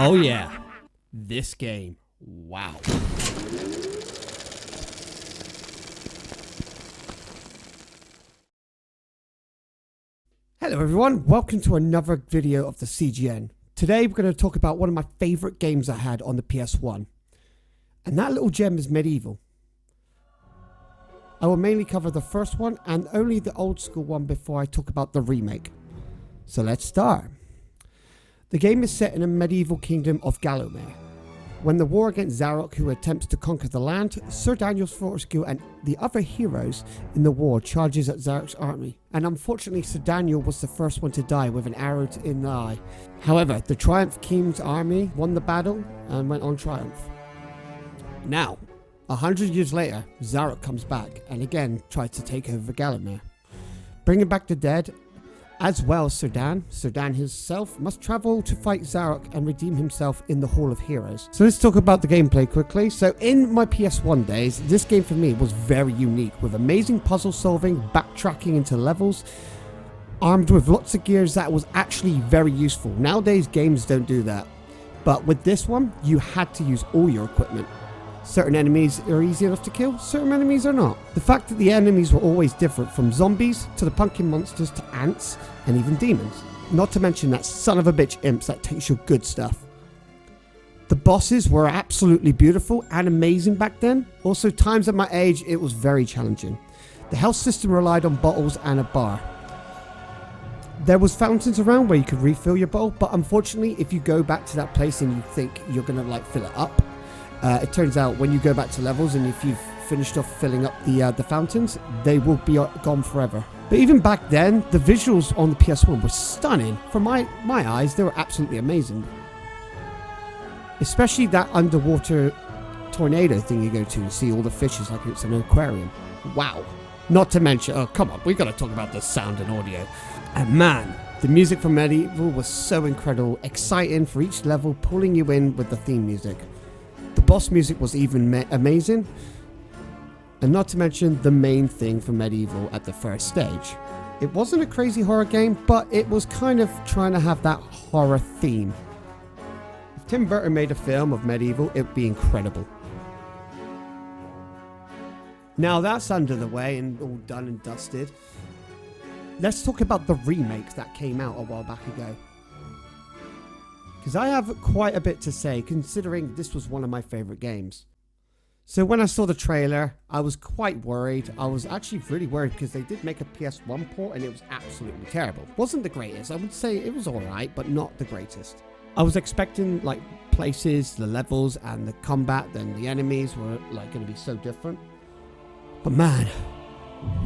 Oh yeah, this game. Wow. Hello everyone, welcome to another video of the CGN. Today we're going to talk about one of my favourite games I had on the PS1. And that little gem is Medievil. I will mainly cover the first one and only the old school one before I talk about the remake. So let's start. The game is set in a medieval kingdom of Gallowmere. When the war against Zarok, who attempts to conquer the land, Sir Daniel Fortescue and the other heroes in the war charges at Zarok's army, and unfortunately Sir Daniel was the first one to die with an arrow in the eye. However, the Triumph King's army won the battle and went on triumph. Now, 100 years later, Zarok comes back and again tries to take over Gallowmere. Bringing back the dead, as well as Sir Dan himself must travel to fight Zarok and redeem himself in the Hall of Heroes. So let's talk about the gameplay quickly. So in my PS1 days, this game for me was very unique, with amazing puzzle solving, backtracking into levels, armed with lots of gears that was actually very useful. Nowadays games don't do that, but with this one, you had to use all your equipment. Certain enemies are easy enough to kill, certain enemies are not. The fact that the enemies were always different, from zombies to the pumpkin monsters to ants and even demons. Not to mention that son of a bitch imps that takes your good stuff. The bosses were absolutely beautiful and amazing back then. Also, times at my age, it was very challenging. The health system relied on bottles and a bar. There was fountains around where you could refill your bottle, but unfortunately, if you go back to that place and you think you're gonna fill it up, it turns out when you go back to levels and if you've finished off filling up the fountains, they will be gone forever. But even back then, the visuals on the PS1 were stunning. From my eyes, they were absolutely amazing. Especially that underwater tornado thing you go to see all the fishes like it's an aquarium. Wow. Not to mention, oh come on, we gotta talk about the sound and audio. And man, the music from Medievil was so incredible, exciting for each level, pulling you in with the theme music. The boss music was even amazing, and not to mention the main thing for Medievil at the first stage. It wasn't a crazy horror game, but it was kind of trying to have that horror theme. If Tim Burton made a film of Medievil, it would be incredible. Now that's under the way and all done and dusted, let's talk about the remakes that came out a while back ago. Because I have quite a bit to say, considering this was one of my favourite games. So when I saw the trailer, I was quite worried. I was actually really worried because they did make a PS1 port and it was absolutely terrible. Wasn't the greatest. I would say it was alright, but not the greatest. I was expecting places, the levels and the combat, then the enemies were going to be so different. But man,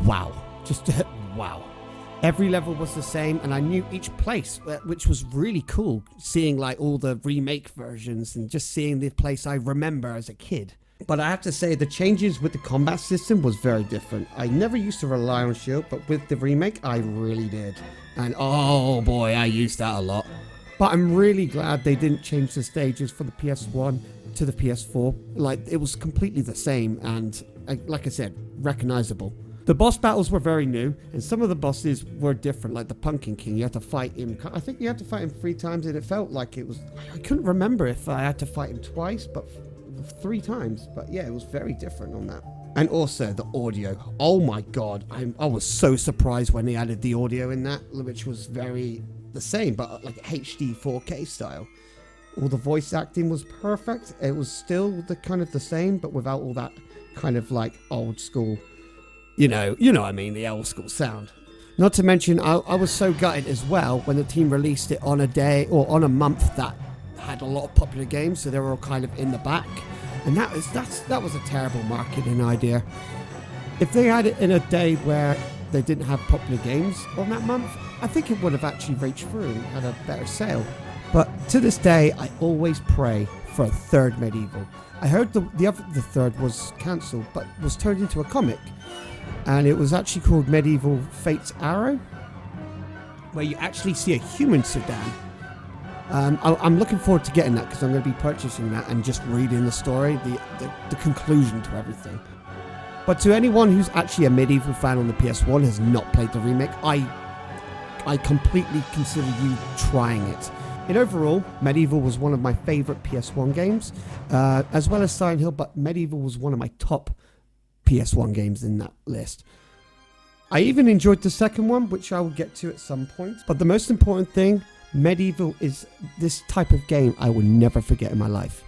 wow. Just wow. Every level was the same, and I knew each place, which was really cool, seeing all the remake versions and just seeing the place I remember as a kid. But I have to say, the changes with the combat system was very different. I never used to rely on shield, but with the remake, I really did. And oh boy, I used that a lot. But I'm really glad they didn't change the stages for the PS1 to the PS4. It was completely the same, and like I said, recognizable. The boss battles were very new, and some of the bosses were different, like the Pumpkin King. You had to fight him, I think you had to fight him 3 times, and it felt like it was, I couldn't remember if I had to fight him twice, but 3 times. But yeah, it was very different on that. And also the audio. Oh my god, I was so surprised when they added the audio in that, which was very the same, but HD 4K style. All the voice acting was perfect. It was still the same, but without all that old school, you know what I mean, the old school sound. Not to mention, I was so gutted as well when the team released it on a day or on a month that had a lot of popular games, so they were all in the back. And that was a terrible marketing idea. If they had it in a day where they didn't have popular games on that month, I think it would have actually reached through and had a better sale. But to this day, I always pray for a third Medievil. I heard the third was cancelled, but was turned into a comic. And it was actually called Medieval Fate's Arrow, where you actually see a human Sir Dan. I'm looking forward to getting that because I'm going to be purchasing that and just reading the story, the conclusion to everything. But to anyone who's actually a Medieval fan on the PS1 has not played the remake, I completely consider you trying it. In overall, Medieval was one of my favourite PS1 games, as well as Silent Hill, but Medieval was one of my top PS1 games in that list. I even enjoyed the second one, which I will get to at some point. But the most important thing, Medieval is this type of game I will never forget in my life.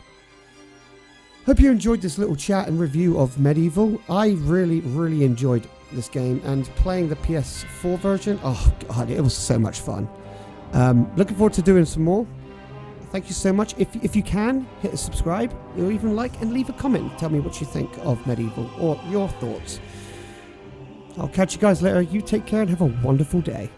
Hope you enjoyed this little chat and review of Medieval. I really enjoyed this game, and playing the PS4 version, oh god, it was so much fun. Looking forward to doing some more. Thank you so much. If you can, hit a subscribe or even like, and leave a comment and tell me what you think of Medieval or your thoughts. I'll catch you guys later. You take care and have a wonderful day.